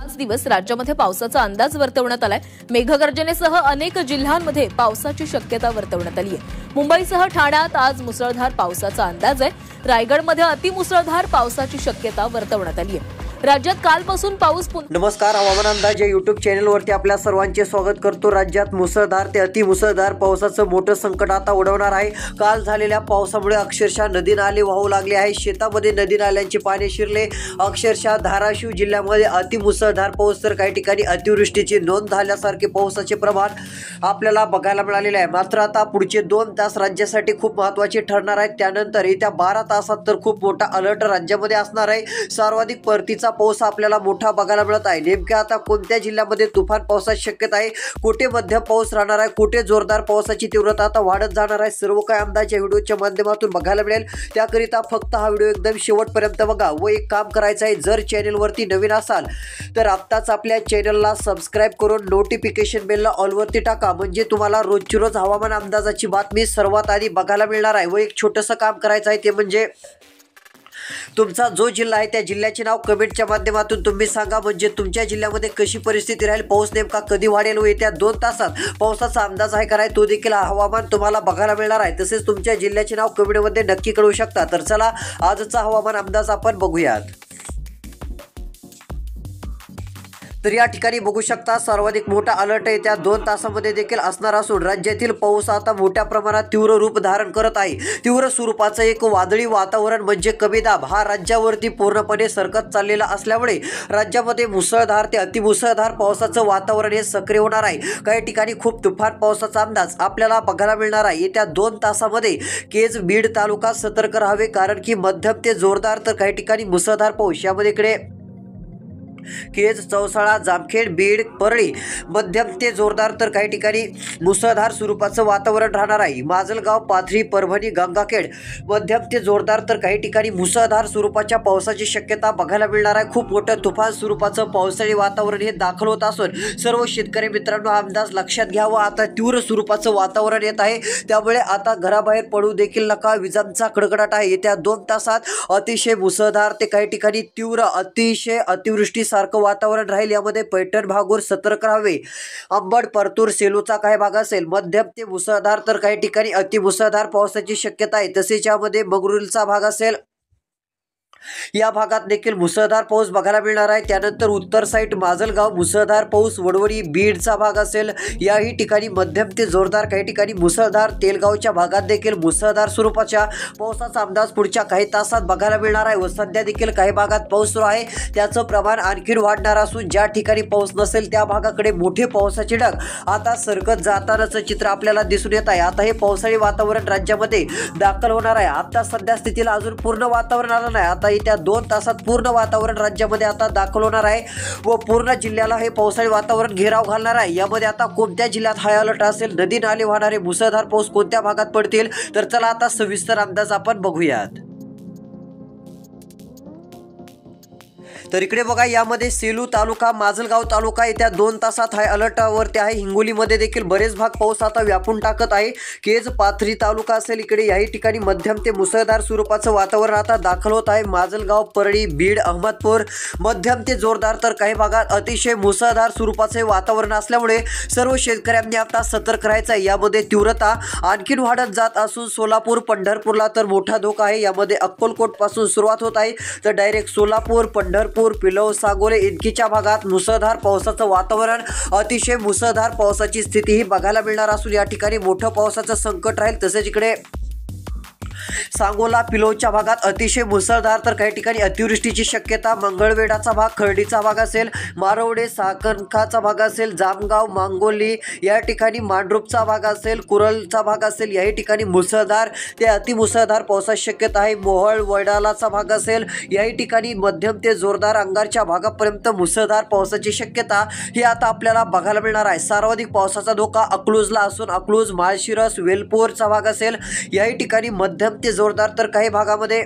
5 दिवस राज्यामध्ये पावसाचा अंदाज वर्तवण्यात आलाय। मेघगर्जनेसह अनेक जिल्ह्यांमध्ये पावसाची शक्यता वर्तवण्यात आली आहे। मुंबईसह ठाण्यात आज मुसळधार पावसाचा अंदाज आहे। रायगडमध्ये अतिमुसळधार पावसाची शक्यता वर्तवण्यात आली आहे। राज्यात कालपासून पाऊस नमस्कार, हवामान अंदाज या यूट्यूब चॅनलवरती आपल्या सर्वांचे स्वागत करतो। राज्यात मुसळधार ते अतिमुसळधार पावसाचं मोठं संकट आता उडवणार आहे। काल झालेल्या पावसामुळे अक्षरशः नदी नाले वाहू लागले आहे। शेतामध्ये नदी नाल्यांचे पाणी शिरले। अक्षरशः धाराशिव जिल्ह्यामध्ये अतिमुसळधार पाऊस तर काही ठिकाणी अतिवृष्टीची नोंद झाल्यासारखे पावसाचे प्रमाण आपल्याला बघायला मिळालेले आहे। मात्र आता पुढचे 2 तास राज्यासाठी खूप महत्त्वाचे ठरणार आहेत। त्यानंतर येत्या 12 तासात तर खूप मोठा अलर्ट राज्यामध्ये असणार आहे। सर्वाधिक परतीचा पाऊस आपल्याला मोठा बघायला मिळत आहे। नेमक्या आता कोणत्या जिल्ह्यामध्ये तुफान पावसाची शक्यता आहे, कुठे मध्यम पाऊस राहणार आहे, कुठे जोरदार पावसाची तीव्रता आता वाढत जाणार आहे, सर्व काही अंदाज या व्हिडिओच्या माध्यमातून बघायला मिळेल। त्याकरिता फक्त हा व्हिडिओ एकदम शेवटपर्यंत बघा व एक काम करायचं आहे, जर चॅनलवरती नवीन असाल तर आत्ताच आपल्या चॅनलला सबस्क्राइब करून नोटिफिकेशन बेलला ऑलवरती टाका, म्हणजे तुम्हाला रोजची रोज हवामान अंदाजाची बातमी सर्वात आधी बघायला मिळणार आहे। व एक छोटंसं काम करायचं आहे, ते म्हणजे तुमचा जो जिल्हा आहे त्या जिल्ह्याचे नाव कमेंटच्या माध्यमातून तुम्ही सांगा, म्हणजे तुमच्या जिल्ह्यामध्ये कशी परिस्थिती राहील, पाऊस नेमका कधी वाढेल व येत्या 2 तासात पावसाचा अंदाज आहे कराय तो देखील हवामान तुम्हाला बघायला मिळणार आहे। तसेच तुमच्या जिल्ह्याचे नाव कमेंटमध्ये नक्की कळवू शकता। तर चला आजचा हवामान अंदाज आपण बघूयात। तर या ठिकाणी बघू शकता सर्वाधिक मोठा अलर्ट येत्या 2 तासामध्ये देखील असणार असून राज्यातील पाऊस आता मोठ्या प्रमाणात तीव्र रूप धारण करत आहे। तीव्र स्वरूपाचं एक वादळी वातावरण म्हणजे कमी दाब हा राज्यावरती पूर्णपणे सरकत चाललेला असल्यामुळे राज्यामध्ये मुसळधार ते अतिमुसळधार पावसाचं वातावरण हे सक्रिय होणार आहे। काही ठिकाणी खूप तुफान पावसाचा अंदाज आपल्याला बघायला मिळणार आहे। येत्या 2 तासामध्ये केज बीड तालुका सतर्क राहावे, कारण की मध्यम ते जोरदार तर काही ठिकाणी मुसळधार पाऊस यामध्ये इकडे केज, चौसाळा, जामखेड, बीड, परळी मध्यम ते जोरदार तर काही ठिकाणी मुसळधार स्वरूपाचं वातावरण राहणार आहे। माजलगाव, पाथरी, परभणी, गंगाखेड मध्यम ते जोरदार तर काही ठिकाणी मुसळधार स्वरूपाच्या पावसाची शक्यता बघायला मिळणार आहे। खूप मोठं तुफान स्वरूपाचं पावसाळी वातावरण हे दाखल होत असून सर्व शेतकरी मित्रांनो हा अंदाज लक्षात घ्यावा। आता तीव्र स्वरूपाचं वातावरण येत आहे, त्यामुळे आता घराबाहेर पडू देखील नका। विजांचा कडकडाट आहे। येत्या 2 तासात अतिशय मुसळधार ते काही ठिकाणी तीव्र अतिशय अतिवृष्टी सारखं वातावरण राहील। यामध्ये पैठण भागवर सतर्क राहावे। अंबड, परतूर, सेलूचा काही भाग असेल मध्यम ते मुसळधार तर काही ठिकाणी अतिमुसळधार पावसाची शक्यता आहे। तसेच यामध्ये मंगरुळचा भाग असेल या भागात देखील मुसळधार पाऊस बघायला मिळणार आहे। त्यानंतर उत्तर साईड माजलगाव मुसळधार पाऊस, वडवडी, बीडचा भाग असेल याही ठिकाणी मध्यम ते जोरदार काही ठिकाणी मुसळधार, तेलगावच्या भागात देखील मुसळधार स्वरूपाच्या पावसाचा अंदाज पुढच्या काही तासात बघायला मिळणार आहे। व सध्या देखील काही भागात पाऊस सुरू आहे, त्याचं प्रमाण आणखी वाढणार असून ज्या ठिकाणी पाऊस नसेल त्या भागाकडे मोठे पावसाचे ढग आता सरकत जातानाचं चित्र आपल्याला दिसून येत आहे। आता हे पावसाळी वातावरण राज्यामध्ये दाखल होणार आहे। आता सध्या स्थितीला अजून पूर्ण वातावरण आलं नाही, आता येत्या 2 तासात पूर्ण वातावरण राज्यामध्ये आता दाखल होणार आहे व पूर्ण जिल्ह्याला हे पावसाळी वातावरण घेराव घालणार आहे। यामध्ये आता कोणत्या जिल्ह्यात हाय अलर्ट असेल, नदी नाले वाहणारे मुसळधार पाऊस कोणत्या भागात पडतील, तर चला आता सविस्तर अंदाज आपण बघूयात। तर इकडे बघा, यामध्ये सेलू तालुका, माजलगाव तालुका येत्या 2 तासात हाय अलर्टवरती आहे। हिंगोलीमध्ये देखील बरेच भाग पाऊस आता व्यापून टाकत आहे। केज, पाथरी तालुका असेल इकडे याही ठिकाणी मध्यम ते मुसळधार स्वरूपाचं वातावरण आता दाखल होत आहे। माजलगाव, परळी, बीड, अहमदपूर मध्यम ते जोरदार तर काही भागात अतिशय मुसळधार स्वरूपाचे वातावरण असल्यामुळे सर्व शेतकऱ्यांनी आता सतर्क राहायचं आहे। यामध्ये तीव्रता आणखीन वाढत जात असून सोलापूर, पंढरपूरला तर मोठा धोका आहे। यामध्ये अक्कलकोट पासून सुरुवात होत आहे तर डायरेक्ट सोलापूर, पंढरपूर, पिलव, सांगोले इतकीच्या भागात मुसळधार पावसाचं वातावरण, अतिशय मुसळधार पावसाची स्थिती ही बघायला मिळणार असून या ठिकाणी मोठं पावसाचं संकट राहील। तसेच इकडे सांगोला, पिलोच्या भागात अतिशय मुसळधार तर काही ठिकाणी अतिवृष्टीची शक्यता। मंगळवेढाचा भाग, खर्डीचा भाग असेल, मारवडे, साकरखाचा भाग असेल, जामगाव, मांगोली या ठिकाणी मांडरूपचा भाग असेल, कुरलचा भाग असेल याही ठिकाणी मुसळधार ते अतिमुसळधार पावसाची शक्यता आहे। मोहोळ, वैडालाचा भाग असेल याही ठिकाणी मध्यम ते जोरदार अंगारच्या भागापर्यंत मुसळधार पावसाची शक्यता ही आता आपल्याला बघायला मिळणार आहे। सर्वाधिक पावसाचा धोका अकलूजला असून अकलूज, माळशिरस, वेलपूरचा भाग असेल याही ठिकाणी मध्यम ते जोरदार तर काही भागामध्ये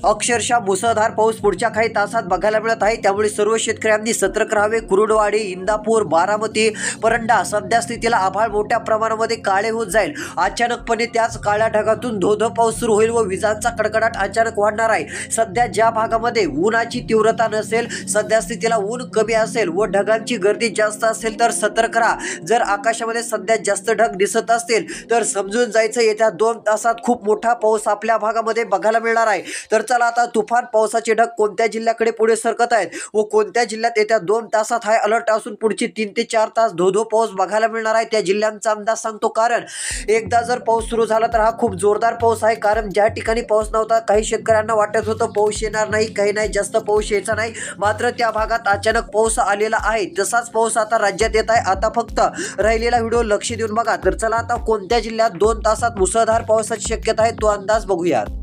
अक्षरशः मुसळधार पाऊस पुढच्या काही तासात बघायला मिळत आहे, त्यामुळे सर्व शेतकऱ्यांनी सतर्क राहावे। कुरुडवाडी, इंदापूर, बारामती, परंडा सध्या स्थितीला आभाळ मोठ्या प्रमाणामध्ये काळे होत जाईल। अचानकपणे त्याच काळ्या ढगातून धो-धो पाऊस सुरू होईल व विजांचा कडकडाट अचानक वाढणार आहे। सध्या ज्या भागामध्ये उन्हाची तीव्रता नसेल, सध्या स्थितीला ऊन कमी असेल व ढगांची गर्दी जास्त असेल तर सतर्क राहा। जर आकाशामध्ये सध्या जास्त ढग दिसत असतील तर समजून जायचं येत्या 2 तासात खूप मोठा पाऊस आपल्या भागामध्ये बघायला मिळणार आहे। तर चला आता तुफान पावसाचे ढग कोणत्या जिल्ह्याकडे पुढे सरकत आहेत व कोणत्या जिल्ह्यात येत्या 2 तासात हाय अलर्ट असून पुढची 3 ते 4 तास धो-धो पाऊस बघायला मिळणार आहे, त्या जिल्ह्यांचा अंदाज सांगतो। कारण एकदा जर पाऊस सुरू झाला तर हा खूप जोरदार पाऊस आहे। कारण ज्या ठिकाणी पाऊस नव्हता काही शेतकऱ्यांना वाटत होतं पाऊस येणार नाही, काही नाही, जास्त पाऊस यायचा नाही, मात्र त्या भागात अचानक पाऊस आलेला आहे। तसाच पाऊस आता राज्यात येत आहे। आता फक्त राहिलेला व्हिडिओ लक्ष देऊन बघा। तर चला आता कोणत्या जिल्ह्यात 2 तासात मुसळधार पावसाची शक्यता आहे तो अंदाज बघूयात।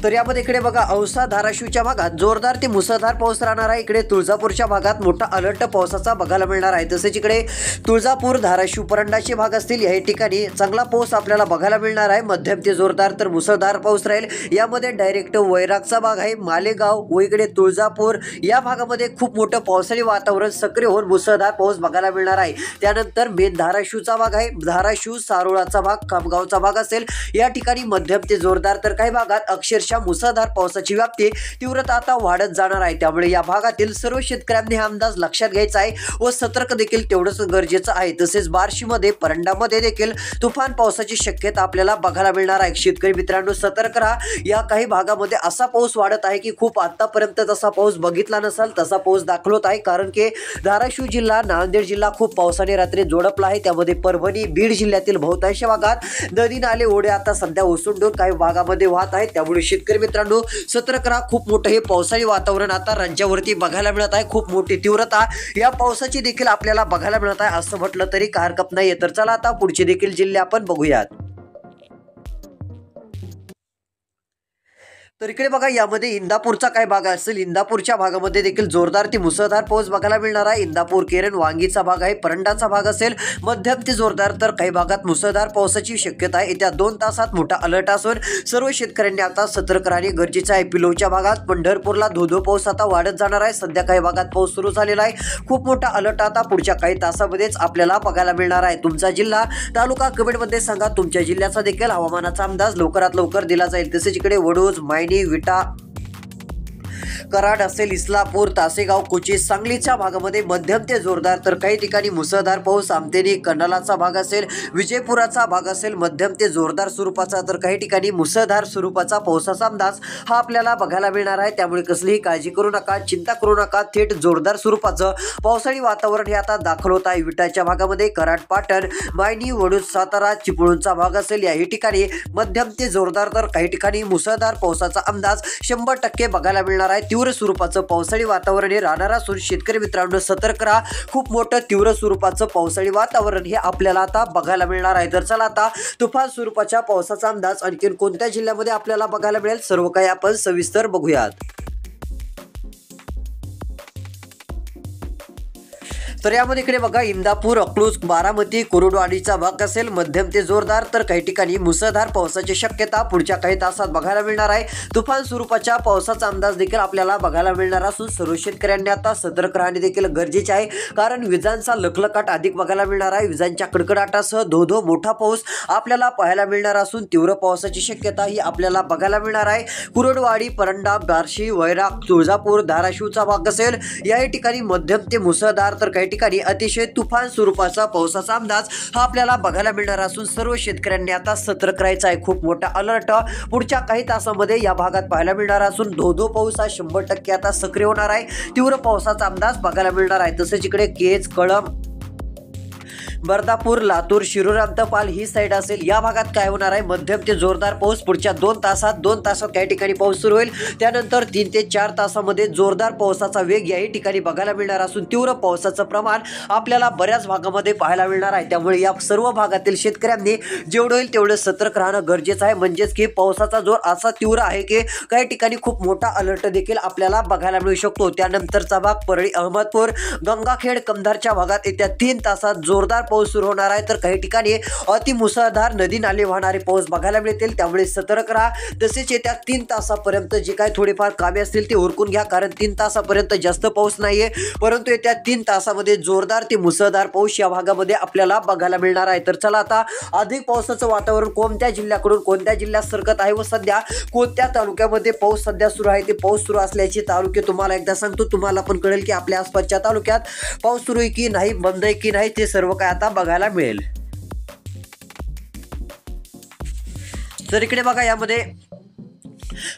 तर यामध्ये इकडे बघा औसा धाराशिवच्या भागात जोरदार ते मुसळधार पाऊस राहणार आहे। इकडे तुळजापूरच्या भागात मोठा अलर्ट पावसाचा बघायला मिळणार आहे। तसेच इकडे तुळजापूर, धाराशिव, परंडाचे भाग असतील या ठिकाणी चांगला पाऊस आपल्याला बघायला मिळणार आहे। मध्यम ते जोरदार तर मुसळधार पाऊस राहील। यामध्ये डायरेक्ट वैरागचा भाग आहे, मालेगाव व इकडे तुळजापूर या भागामध्ये खूप मोठं पावसाळी वातावरण सक्रिय होऊन मुसळधार पाऊस बघायला मिळणार आहे। त्यानंतर मेन धाराशिवचा भाग आहे, धाराशिव, सारोळाचा भाग, खामगावचा भाग असेल या ठिकाणी मध्यम ते जोरदार तर काही भागात अक्षरशः मुसळधार पावसाची व्याप्ती तीव्रता आता वाढत जाणार आहे। त्यामुळे या भागातील सर्व शेतकऱ्यांनी हा अंदाज लक्षात घ्यायचा आहे व सतर्क देखील तेवढंच गरजेचं आहे। तसेच बार्शीमध्ये, परंडामध्ये देखील तुफान पावसाची शक्यता आपल्याला बघायला मिळणार आहे। शेतकरी मित्रांनो सतर्क राहा। या काही भागामध्ये असा पाऊस वाढत आहे की खूप आतापर्यंत तसा पाऊस बघितला नसेल तसा पाऊस दाखल होत आहे। कारण की धाराशिव जिल्हा, नांदेड जिल्हा खूप पावसाने रात्री जोडपला आहे। त्यामध्ये परभणी, बीड जिल्ह्यातील बहुतांश भागात नदी नाले, ओढे आता सध्या ओसंडून काही भागामध्ये वाहत आहेत। त्यामुळे शेतकरी मित्रांनो सतर्क राहा। खूप मोठं हे पावसाळी वातावरण आता राज्यावरती बघायला मिळत आहे। खूप मोठी तीव्रता या पावसाची देखील आपल्याला बघायला मिळत आहे असं म्हटलं तरी काही हरकत नाहीये। तर चला आता पुढचे देखील जिल्हे आपण बघूयात। तर इकडे बघा यामध्ये इंदापूरचा काय भाग असेल, इंदापूरच्या भागामध्ये देखील जोरदार ते मुसळधार पाऊस बघायला मिळणार आहे। इंदापूर, केरन, वांगीचा भाग आहे, परंडाचा भाग असेल मध्यम ते जोरदार तर काही भागात मुसळधार पावसाची शक्यता आहे। येत्या 2 तासात मोठा अलर्ट असून सर्व शेतकऱ्यांनी आता सतर्क राहणे गरजेचे आहे। पिलोच्या भागात, पंढरपूरला धो-धो पाऊस आता वाढत जाणार आहे। सध्या काही भागात पाऊस सुरू झालेला आहे। खूप मोठा अलर्ट आता पुढच्या काही तासामध्येच आपल्याला बघायला मिळणार आहे। तुमचा जिल्हा, तालुका कमेंटमध्ये सांगा। तुमच्या जिल्ह्याचा देखील हवामानाचा अंदाज लवकरात लवकर दिला जाईल। तसेच इकडे वडोज, विटा, कराड असेल, इस्लापूर, तासेगाव, कोची, सांगलीच्या भागामध्ये मध्यम ते जोरदार तर काही ठिकाणी मुसळधार पाऊस, आमतेनी, कन्हालाचा भाग असेल, विजयपुराचा भाग असेल मध्यम ते जोरदार स्वरूपाचा तर काही ठिकाणी मुसळधार स्वरूपाचा पावसाचा अंदाज हा आपल्याला बघायला मिळणार आहे। त्यामुळे कसलीही काळजी करू नका, चिंता करू नका। थेट जोरदार स्वरूपाचं पावसाळी वातावरण हे आता दाखल होत आहे। विटाच्या भागामध्ये कराड, पाटण, मायनी, वडूज, सातारा, चिपळूणचा भाग असेल याही ठिकाणी मध्यम ते जोरदार तर काही ठिकाणी मुसळधार पावसाचा अंदाज 100% बघायला मिळणार आहे। तीव्र स्वरूपाचं पावसाळी वातावरण हे राहणार असून शेतकरी मित्रांनो सतर्क राहा। खूप मोठं तीव्र स्वरूपाचं पावसाळी वातावरण हे आपल्याला आता बघायला मिळणार आहे। तर चला आता तुफान स्वरूपाच्या पावसाचा अंदाज आणखी कोणत्या जिल्ह्यामध्ये आपल्याला बघायला मिळेल सर्व काही आपण सविस्तर बघूयात। तर यामध्ये इकडे बघा इंदापूर, अकलूज, बारामती, कुरुडवाडीचा भाग असेल मध्यम ते जोरदार तर काही ठिकाणी मुसळधार पावसाची शक्यता पुढच्या काही तासात बघायला मिळणार आहे। तुफान स्वरूपाच्या पावसाचा अंदाज देखील आपल्याला बघायला मिळणार असून सर्व शेतकऱ्यांनी आता सतर्क राहणे देखील गरजेचे आहे। कारण विजांचा लखलखाट अधिक बघायला मिळणार आहे। विजांच्या कडकडाटासह धो-धो मोठा पाऊस आपल्याला पाहायला मिळणार असून तीव्र पावसाची शक्यता ही आपल्याला बघायला मिळणार आहे। कुरुडवाडी, परंडा, बार्शी, वैराग, तुळजापूर, धाराशिवचा भाग असेल याही ठिकाणी मध्यम ते मुसळधार तर काही ठिकाणी अतिशय तुफान स्वरूपाचा पावसाचा अंदाज हा आपल्याला बघायला मिळणार असून सर्व शेतकऱ्यांनी आता सतर्क राहायचं आहे। खूप मोठा अलर्ट पुढच्या काही तासामध्ये या भागात पाहायला मिळणार असून धो-धो पाऊस हा 100% आता सक्रिय होणार आहे। तीव्र पावसाचा अंदाज बघायला मिळणार आहे। तसेच इकडे केज, कळंब, बर्दापूर, लातूर, शिरूर, अंतपाल ही साईड असेल या भागात काय होणार आहे मध्यम ते जोरदार पाऊस पुढच्या 2 तासात काही ठिकाणी पाऊस सुरू होईल। त्यानंतर 3 ते 4 तासामध्ये जोरदार पावसाचा वेग याही ठिकाणी बघायला मिळणार असून तीव्र पावसाचं प्रमाण आपल्याला बऱ्याच भागामध्ये पाहायला मिळणार आहे। त्यामुळे या सर्व भागातील शेतकऱ्यांनी जेवढं होईल तेवढं सतर्क राहणं गरजेचं आहे। म्हणजेच की पावसाचा जोर असा तीव्र आहे की काही ठिकाणी खूप मोठा अलर्ट देखील आपल्याला बघायला मिळू शकतो। त्यानंतरचा भाग परळी, अहमदपूर, गंगाखेड, कंधारच्या भागात येत्या 3 तासात जोरदार पाऊस सुरू होणार आहे, तर काही ठिकाणी अति मुसळधार नदी नाले वाहणारे पाऊस बघायला मिळतील, त्यामुळे सतर्क राहा। तसेच येत्या 3 तासापर्यंत जे काही थोडेफार कामे असतील ते उरकून घ्या, कारण 3 तासापर्यंत जास्त पाऊस नाहीये, परंतु येत्या 3 तासामध्ये जोरदार ते मुसळधार पाऊस या भागामध्ये आपल्याला बघायला मिळणार आहे। तर चला आता अधिक पावसाचं वातावरण कोणत्या जिल्ह्याकडून कोणत्या जिल्ह्यात सरकत आहे व सध्या कोणत्या तालुक्यामध्ये पाऊस सध्या सुरू आहे, ते पाऊस सुरू असल्याची तालुके तुम्हाला एकदा सांगतो, तुम्हाला पण कळेल की आपल्या आसपासच्या तालुक्यात पाऊस सुरू आहे की नाही, बंद आहे की नाही, ते सर्व काय आता बघायला मिळेल। तर इकडे बघा, यामध्ये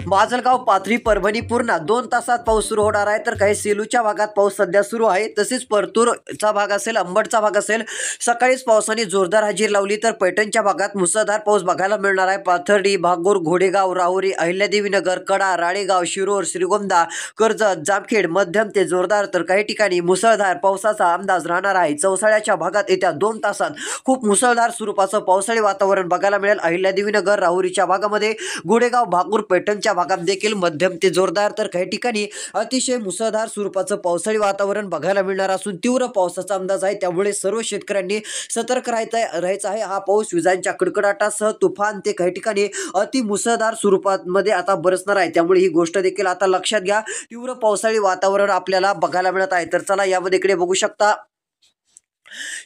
माजलगाव, पाथरी, परभणी, पूर्णा 2 तासात पाऊस सुरू होणार आहे, तर काही सेलूच्या भागात पाऊस सध्या सुरू आहे। तसेच परतूरचा भाग असेल, अंबडचा भाग असेल, सकाळीच पावसाने जोरदार हजेरी लावली, तर पैठणच्या भागात मुसळधार पाऊस बघायला मिळणार आहे। पाथर्डी, भागूर, घोडेगाव, राहुरी, अहिल्यादेवीनगर, कडा, राळेगाव, शिरोर, श्रीगोंदा, कर्जत, जामखेड मध्यम ते जोरदार, तर काही ठिकाणी मुसळधार पावसाचा अंदाज राहणार आहे। चौसाळ्याच्या भागात येत्या 2 तासात खूप मुसळधार स्वरूपाचं पावसाळी वातावरण बघायला मिळेल। अहिल्यादेवीनगर, राहुरीच्या भागामध्ये, घोडेगाव, भागूर, पैठणच्या भागात देखील मध्यम ते जोरदार, तर काही ठिकाणी अतिशय मुसळधार स्वरूपाचं पावसाळी वातावरण बघायला मिळणार असून तीव्र पावसाचा अंदाज आहे, त्यामुळे सर्व शेतकऱ्यांनी सतर्क राहायचं आहे। हा पाऊस विजांच्या कडकडाटासह तुफान ते काही ठिकाणी अति मुसळधार स्वरूपामध्ये आता बरसणार आहे, त्यामुळे ही गोष्ट देखील आता लक्षात घ्या। तीव्र पावसाळी वातावरण आपल्याला बघायला मिळत आहे। तर चला यामध्ये इकडे बघू शकता,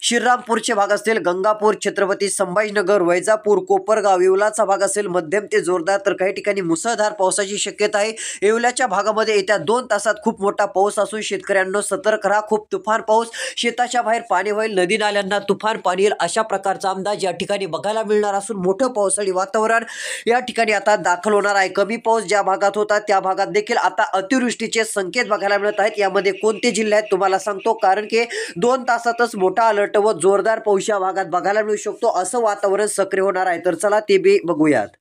श्रीरामपूरचे भाग असतील, गंगापूर, छत्रपती संभाजीनगर, वैजापूर, कोपरगाव, येवलाचा भाग असेल मध्यम ते जोरदार, तर काही ठिकाणी मुसळधार पावसाची शक्यता आहे। येवल्याच्या भागामध्ये येत्या 2 तासात खूप मोठा पाऊस असून शेतकऱ्यांना सतर्क राहा। खूप तुफान पाऊस, शेताच्या बाहेर पाणी होईल, नदी नाल्यांना तुफान पाणी येईल, अशा प्रकारचा अंदाज या ठिकाणी बघायला मिळणार असून मोठं पावसाळी वातावरण या ठिकाणी आता दाखल होणार आहे। कमी पाऊस ज्या भागात होता त्या भागात देखील आता अतिवृष्टीचे संकेत बघायला मिळत आहेत। यामध्ये कोणते जिल्हे आहेत तुम्हाला सांगतो, कारण की 2 तासातच मोठा अलर्ट व जोरदार पाऊस या भागात बघायला मिळू शकतो, असं वातावरण सक्रिय होणार आहे। तर चला ते बी बघूयात।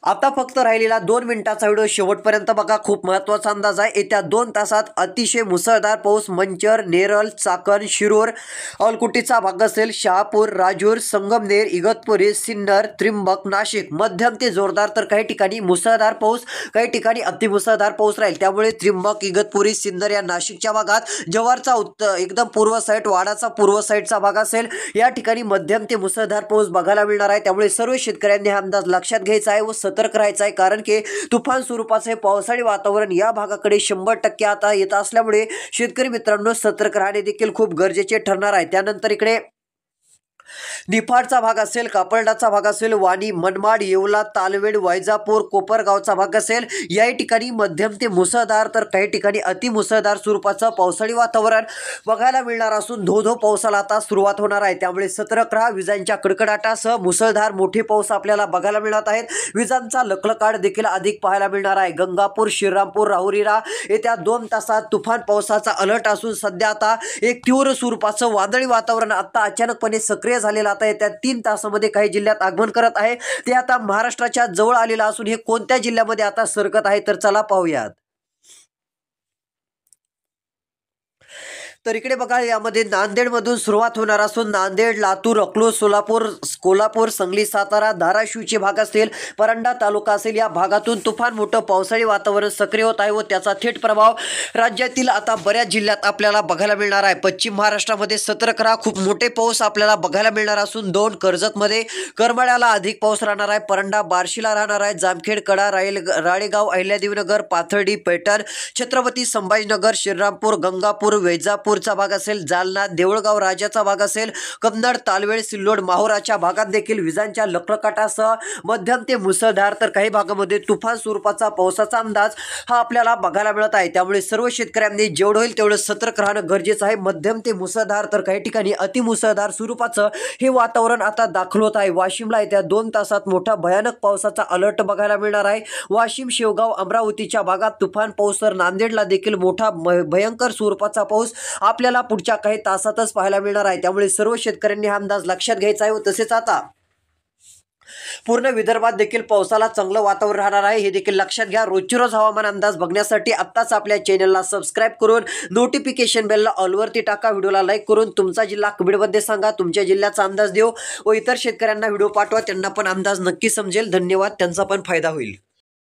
आता फक्त राहिलेला 2 मिनिटाचा व्हिडिओ शेवटपर्यंत बघा, खूप महत्त्वाचा अंदाज आहे। येत्या 2 तासात अतिशय मुसळधार पाऊस मंचर, नेरळ, चाकण, शिरूर, अळकुटीचा भाग असेल, शहापूर, राजूर, संगमनेर, इगतपुरी, सिन्नर, त्रिंबक, नाशिक मध्यम ते जोरदार, तर काही ठिकाणी मुसळधार पाऊस, काही ठिकाणी अतिमुसळधार पाऊस राहील, त्यामुळे त्रिंबक, इगतपुरी, सिन्नर या नाशिकच्या भागात, जव्हारचा एकदम पूर्व साईड, वाडाचा पूर्व साईडचा भाग असेल, या ठिकाणी मध्यम ते मुसळधार पाऊस बघायला मिळणार आहे। त्यामुळे सर्व शेतकऱ्यांनी हा अंदाज लक्षात घ्यायचा आहे व सतर्क राहायचं आहे, कारण की तुफान स्वरूपाचे पावसाळी वातावरण या भागाकडे 100% आता येत असल्यामुळे शेतकरी मित्रांनो सतर्क राहणे देखील खूप गरजेचे ठरणार आहे। त्यानंतर इकडे निफाडचा भाग असेल, कापरडाचा भाग असेल, वाणी, मनमाड, येवला, तालवेड, वैजापूर, कोपरगावचा भाग असेल, या ठिकाणी मध्यम ते मुसळधार, तर काही ठिकाणी अतिमुसळधार स्वरूपाचं पावसाळी वातावरण बघायला मिळणार असून धो पावसाला आता सुरुवात होणार आहे, त्यामुळे सतर्क राहा। विजांच्या कडकडाटासह मुसळधार मोठे पाऊस आपल्याला बघायला मिळत आहेत, विजांचा लखलकाट देखील अधिक पाहायला मिळणार आहे। गंगापूर, श्रीरामपूर, राहुरीला येत्या 2 तासात तुफान पावसाचा अलर्ट असून सध्या आता एक तीव्र स्वरूपाचं वादळी वातावरण आता अचानकपणे सक्रिय झालेला आता येत्या 3 तासामध्ये काही जिल्ह्यात आगमन करत आहे, ते आता महाराष्ट्राच्या जवळ आलेला असून हे कोणत्या जिल्ह्यामध्ये आता सरकत आहे, तर चला पाहूयात। तर इकडे बघा, यामध्ये नांदेडमधून सुरुवात होणार असून नांदेड, लातूर, अकलूज, सोलापूर, कोल्हापूर, सांगली, सातारा, धाराशिवचे भाग असतील, परंडा तालुका असेल, या भागातून तुफान मोठं पावसाळी वातावरण सक्रिय होत आहे व त्याचा थेट प्रभाव राज्यातील आता बऱ्याच जिल्ह्यात आपल्याला बघायला मिळणार आहे। पश्चिम महाराष्ट्रामध्ये सतर्क राहा, खूप मोठे पाऊस आपल्याला बघायला मिळणार असून दोन कर्जतमध्ये, करमाळ्याला अधिक पाऊस राहणार आहे, परंडा, बार्शीला राहणार आहे, जामखेड, कडा, राळेगाव, अहिल्यादेवीनगर, पाथर्डी, पैठण, छत्रपती संभाजीनगर, श्रीरामपूर, गंगापूर, वैजापूरचा भाग असेल, जालना, देऊळगाव राजाचा भाग असेल, कन्नड, तालवेड, सिल्लोड, माहुराच्या भागात देखील विजांच्या लखलकाटासह मध्यम ते मुसळधार तर काही भागामध्ये तुफान स्वरूपाचा पावसाचा अंदाज हा आपल्याला बघायला मिळत आहे। त्यामुळे सर्व शेतकऱ्यांनी जेवढं होईल तेवढं सतर्क राहणं गरजेचं आहे। मध्यम ते मुसळधार तर काही ठिकाणी अतिमुसळधार स्वरूपाचं हे वातावरण आता दाखल होत आहे। वाशिमला येत्या 2 तासात मोठा भयानक पावसाचा अलर्ट बघायला मिळणार आहे। वाशिम, शेवगाव, अमरावतीच्या भागात तुफान पाऊस, तर नांदेडला देखील मोठा भयंकर स्वरूपाचा पाऊस आपल्याला पुढच्या काही तासातच पाहायला मिळणार आहे। त्यामुळे सर्व शेतकऱ्यांनी हा अंदाज लक्षात घ्यायचा आहे व तसेच आता पूर्ण विदर्भात देखील पावसाला चांगलं वातावरण राहणार आहे हे देखील लक्षात घ्या। रोजची रोज हवामान अंदाज बघण्यासाठी आत्ताच आपल्या चॅनलला सबस्क्राइब करून नोटिफिकेशन बेलला ऑलवरती टाका, व्हिडिओला लाईक करून तुमचा जिल्हा कमेंटमध्ये सांगा, तुमच्या जिल्ह्याचा अंदाज देऊ व इतर शेतकऱ्यांना व्हिडिओ पाठवा, त्यांना पण अंदाज नक्की समजेल। धन्यवाद, त्यांचा पण फायदा होईल।